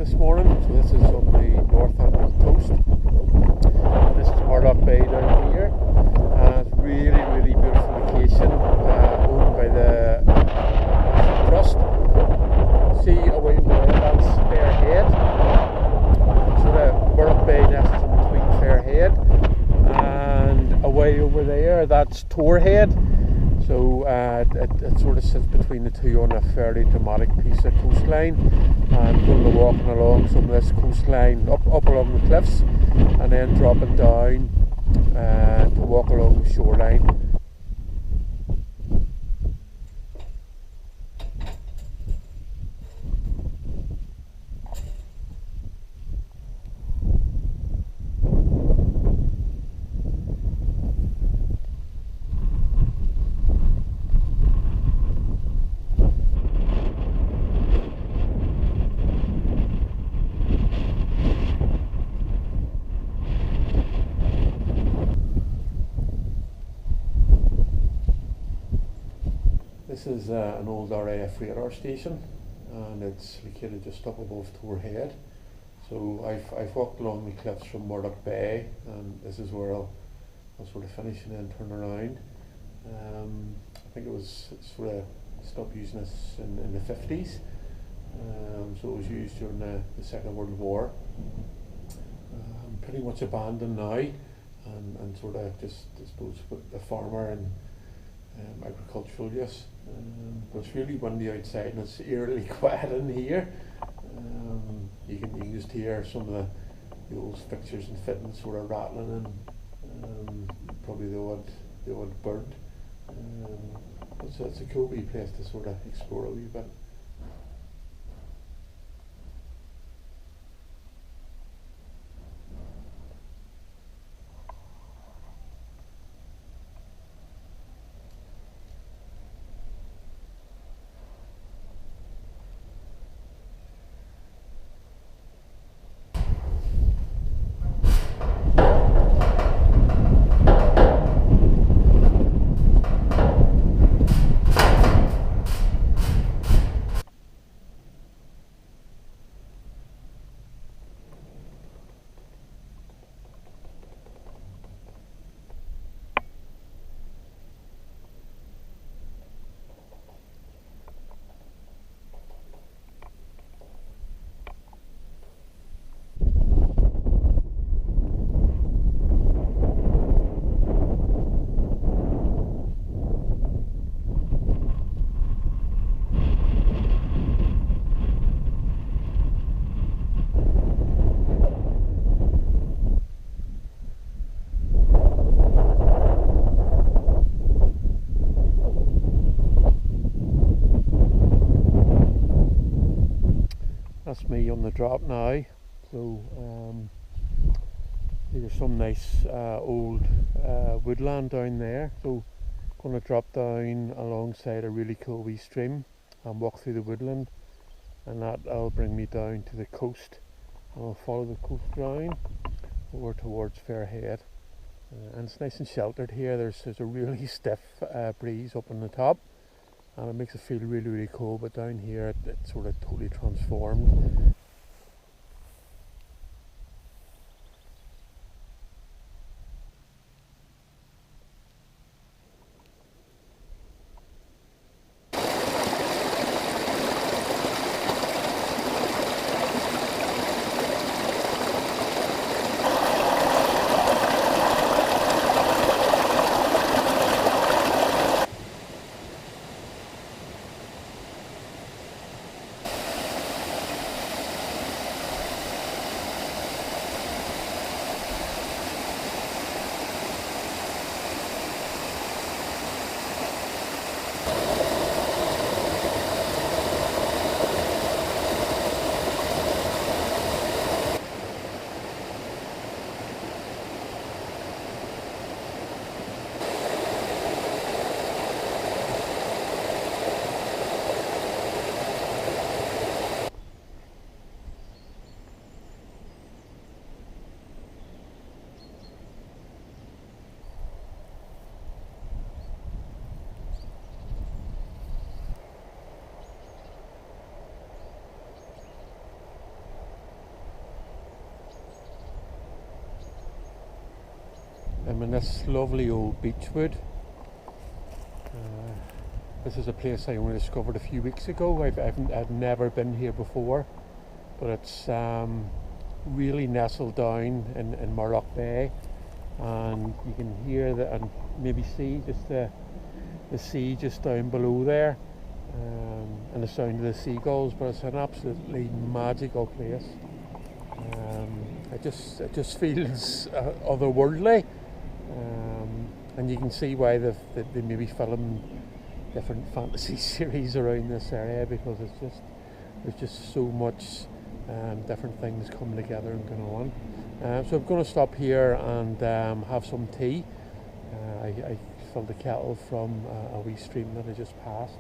this morning. So this is on the North Antrim Coast. This is Murlough Bay down here. It's really beautiful location, owned by the Antrim Trust. See away there, that's Fairhead. So the Murlough Bay nests in between Fairhead, and away over there, that's Torhead. So it sort of sits between the two on a fairly dramatic piece of coastline, and we'll be walking along some of this coastline up along the cliffs, and then dropping down to walk along the shoreline. This is an old RAF radar station, and it's located just up above Torhead. So I've walked along the cliffs from Murlough Bay, and this is where I'll sort of finish and then turn around. I think it sort of stopped using this in the 50s, so it was used during the Second World War. Pretty much abandoned now, and sort of just, I suppose, a farmer and agricultural use. But it's really windy outside, and it's eerily quiet in here. You can just hear some of the old fixtures and fittings sort of rattling, and probably the odd bird. So it's a cool wee place to sort of explore a wee bit. That's me on the drop now. So there's some nice old woodland down there. So I'm going to drop down alongside a really cool wee stream and walk through the woodland, and that'll bring me down to the coast. I'll follow the coast line over towards Fairhead, and it's nice and sheltered here. There's a really stiff breeze up on the top, and it makes it feel really cool, but down here it's sort of totally transformed. I'm in this lovely old beechwood. This is a place I only discovered a few weeks ago. I've never been here before, but it's really nestled down in Murlough Bay, and you can hear and maybe see just the sea just down below there, and the sound of the seagulls. But it's an absolutely magical place. It just feels otherworldly, and you can see why they maybe filmed different fantasy series around this area, because there's just so much different things coming together and going on. So I'm going to stop here and have some tea. I filled the kettle from a wee stream that I just passed.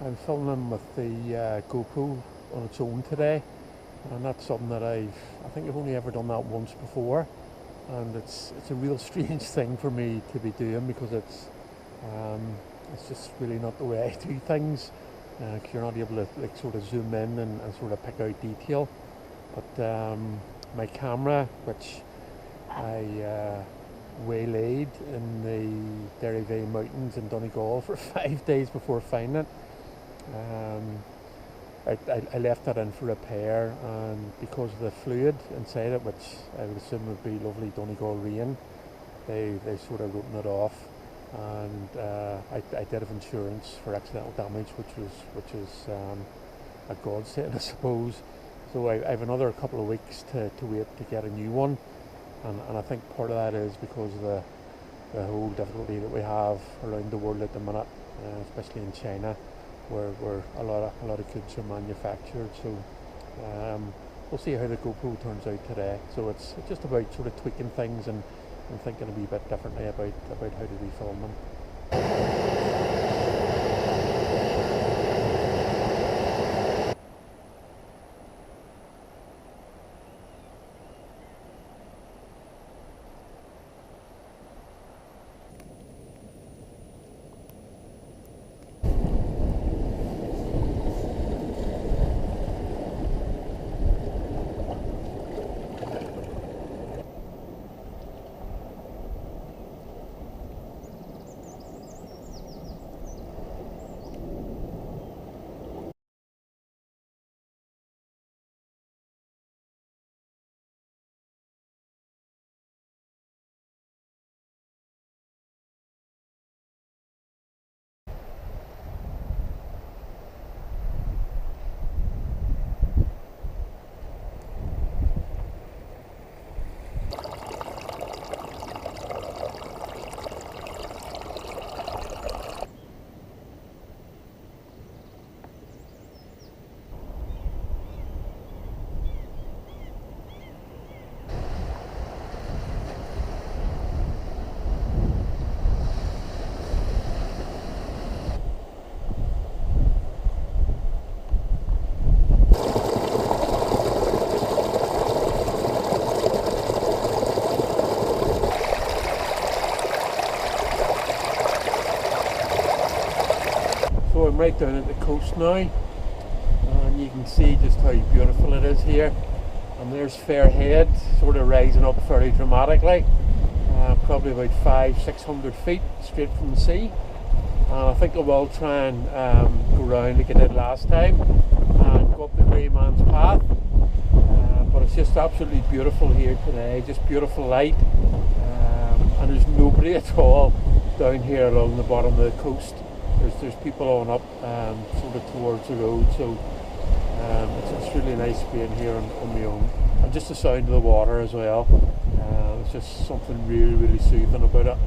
I'm filming with the GoPro on its own today, and that's something that I think I've only ever done that once before, and it's a real strange thing for me to be doing, because it's just really not the way I do things. You're not able to like sort of zoom in and sort of pick out detail. But my camera, which I waylaid in the Derryveigh Mountains in Donegal for 5 days before finding it. I left that in for repair, and because of the fluid inside it, which I would assume would be lovely Donegal rain, they sort of written it off, and I did have insurance for accidental damage, which is a godsend, I suppose. So I have another couple of weeks to wait to get a new one, and I think part of that is because of the whole difficulty that we have around the world at the minute, especially in China, where a lot of goods are manufactured. So we'll see how the GoPro turns out today. So it's just about sort of tweaking things and thinking a wee bit differently about how to do filming. So I'm right down at the coast now, and you can see just how beautiful it is here. And there's Fairhead sort of rising up very dramatically, probably about 500-600 feet straight from the sea. And I think I will try and go round like I did last time and go up the Grey Man's Path. But it's just absolutely beautiful here today, just beautiful light, and there's nobody at all down here along the bottom of the coast. There's people on up sort of towards the road, so it's really nice being here on my own, and just the sound of the water as well. It's just something really soothing about it.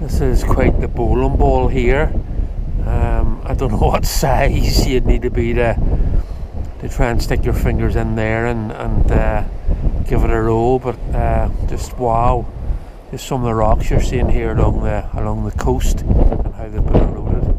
This is quite the bowling ball here. I don't know what size you'd need to be to try and stick your fingers in there and give it a roll, but just wow, just some of the rocks you're seeing here along the coast and how they've been eroded.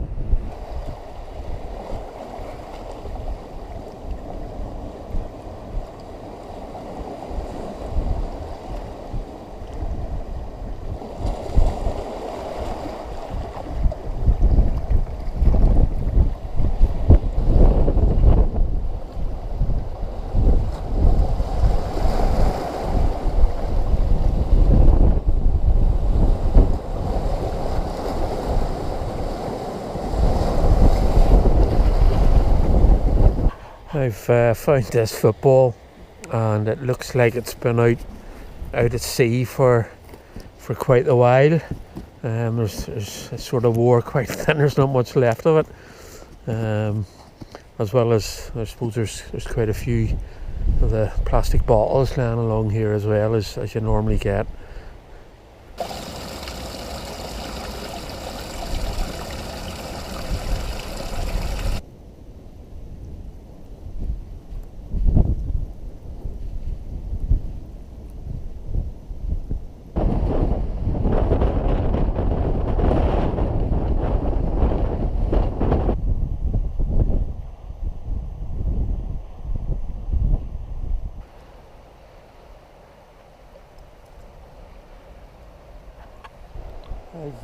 I've found this football, and it looks like it's been out at sea for quite a while. There's it sort of wore quite thin. There's not much left of it. As well as I suppose there's quite a few of the plastic bottles lying along here as well as you normally get.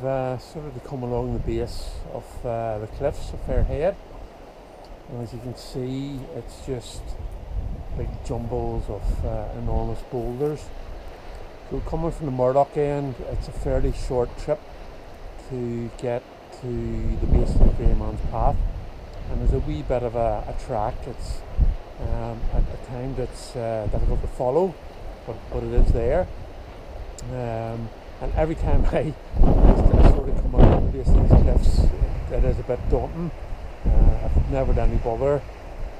I've started to come along the base of the cliffs of Fairhead, and as you can see, it's just big jumbles of enormous boulders. So coming from the Murlough end, it's a fairly short trip to get to the base of the Grey Man's Path, and there's a wee bit of a track. It's at times it's difficult to follow, but it is there. And every time I sort of come along the base of these cliffs, it is a bit daunting. I've never done any bother,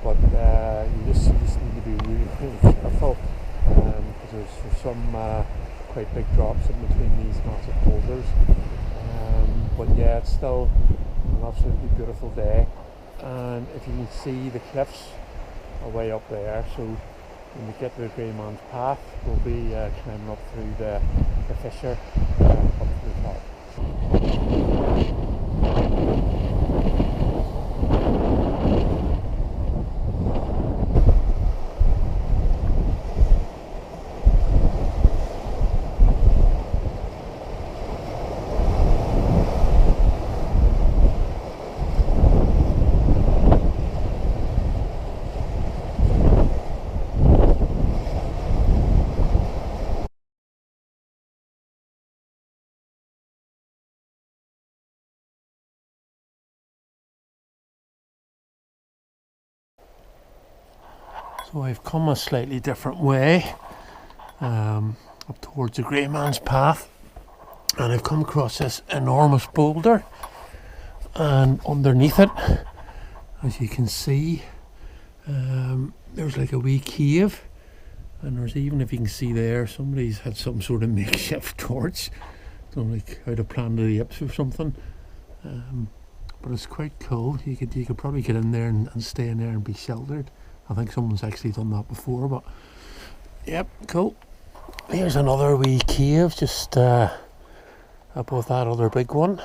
but you just need to be really careful, because there's some quite big drops in between these massive boulders. But yeah, it's still an absolutely beautiful day, and if you can see, the cliffs are way up there, so when we get to the Grey Man's Path, we'll be climbing up through the fissure up to the top. So I've come a slightly different way up towards the Grey Man's Path, and I've come across this enormous boulder, and underneath it, as you can see, there's like a wee cave, and there's even, if you can see there, somebody's had some sort of makeshift torch, don't know, like out of Planet of the Apes or something. But it's quite cool. You could probably get in there and stay in there and be sheltered. I think someone's actually done that before, but yep, cool. Here's another wee cave just above that other big one.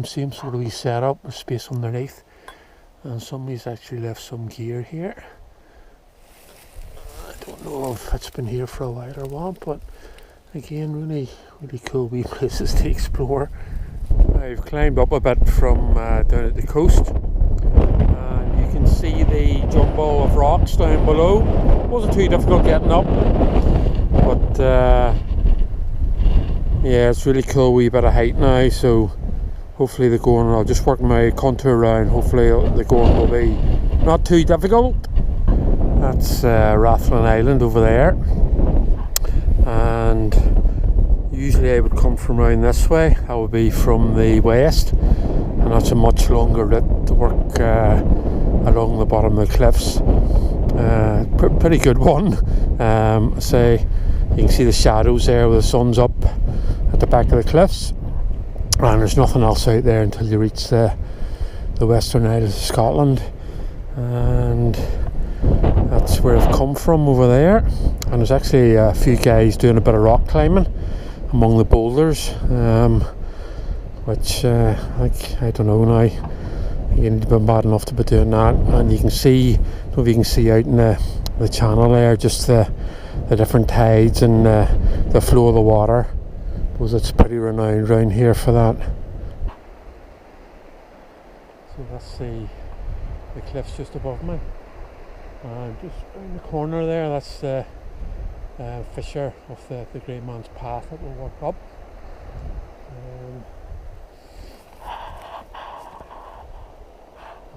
Same sort of wee setup with space underneath, and somebody's actually left some gear here. I don't know if it's been here for a while or what, but again, really cool wee places to explore. I've climbed up a bit from down at the coast, and you can see the jumble of rocks down below. It wasn't too difficult getting up, but yeah, it's really cool wee bit of height now, so hopefully the going, I'll just work my contour around, hopefully the going will be not too difficult. That's Rathlin Island over there, and usually I would come from around this way. That would be from the west, and that's a much longer route to work along the bottom of the cliffs. Pretty good one. Say you can see the shadows there where the sun's up at the back of the cliffs, and there's nothing else out there until you reach the Western Isles of Scotland, and that's where I've come from over there. And there's actually a few guys doing a bit of rock climbing among the boulders, which I don't know now, you need to be bad enough to be doing that. And you can see, I don't know if you can see out in the channel there, just the different tides and the flow of the water, because it's pretty renowned around here for that. So that's the cliffs just above me, and just around the corner there, that's the fissure of the Great Man's Path that we'll walk up.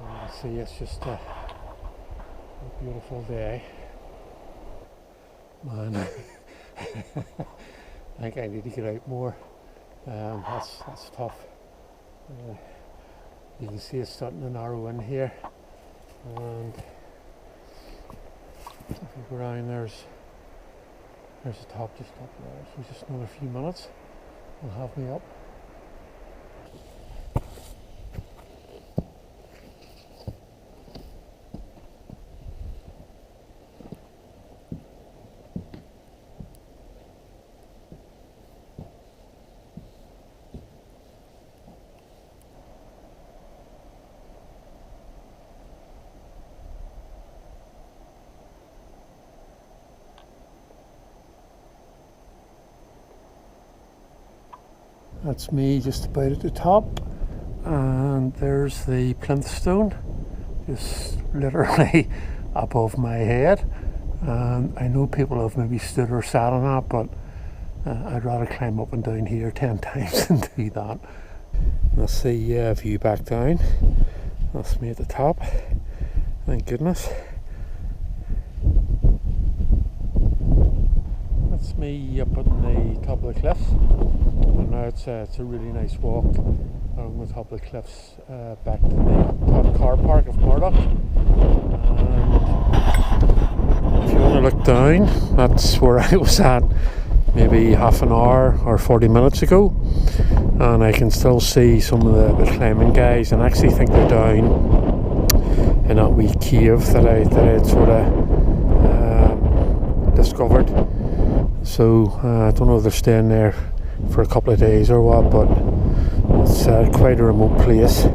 You see, it's just a beautiful day, man. I think I need to get out more. That's tough. You can see it's starting to narrow in here, and if you go around, there's the top just up there. So just another few minutes will have me up. That's me just about at the top, and there's the plinth stone just literally above my head. And I know people have maybe stood or sat on that, but I'd rather climb up and down here 10 times than do that. That's the view back down. That's me at the top, thank goodness. That's me up on the top of the cliffs, and now it's a really nice walk along the top of the cliffs back to the top car park of Murlough. And if you want to look down, that's where I was at maybe half an hour or 40 minutes ago, and I can still see some of the climbing guys, and I actually think they're down in that wee cave that I had sort of discovered. So I don't know if they're staying there for a couple of days or what, but it's quite a remote place. If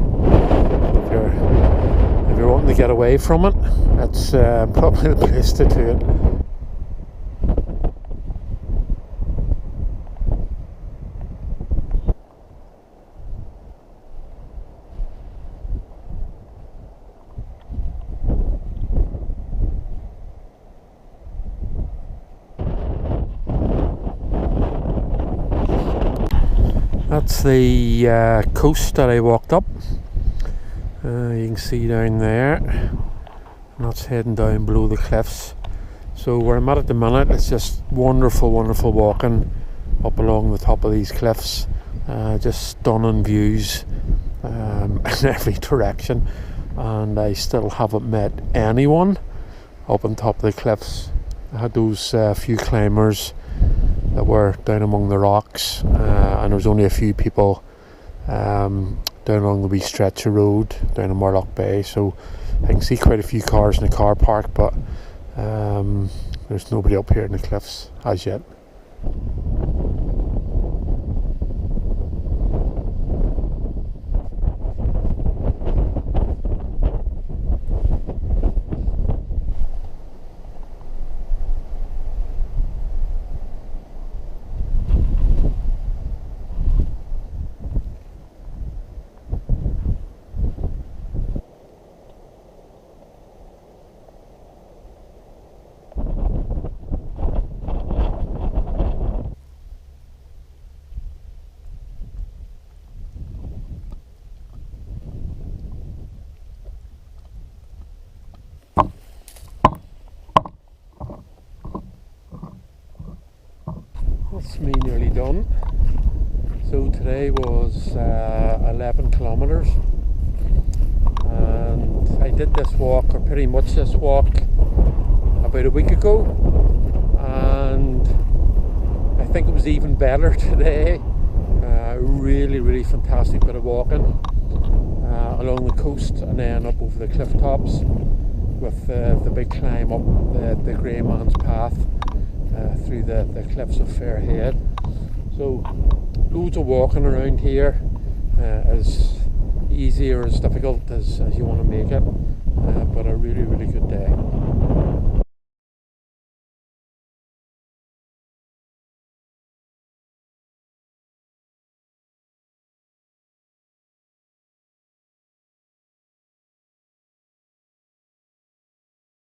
you're wanting to get away from it, that's probably the place to do it. That's the coast that I walked up. You can see down there, and that's heading down below the cliffs. So where I'm at the minute, it's just wonderful walking up along the top of these cliffs. Just stunning views in every direction, and I still haven't met anyone up on top of the cliffs. I had those few climbers that were down among the rocks, and there was only a few people down along the wee stretch of road down in Murlough Bay, so I can see quite a few cars in the car park, but there's nobody up here in the cliffs as yet. That's me nearly done. So today was 11 kilometers, and I did this walk, or pretty much this walk, about a week ago, and I think it was even better today. I really fantastic bit of walking along the coast and then up over the cliff tops, with the big climb up the Grey Man's Path through the cliffs of Fairhead. So loads of walking around here, as easy or as difficult as you want to make it, but a really good day.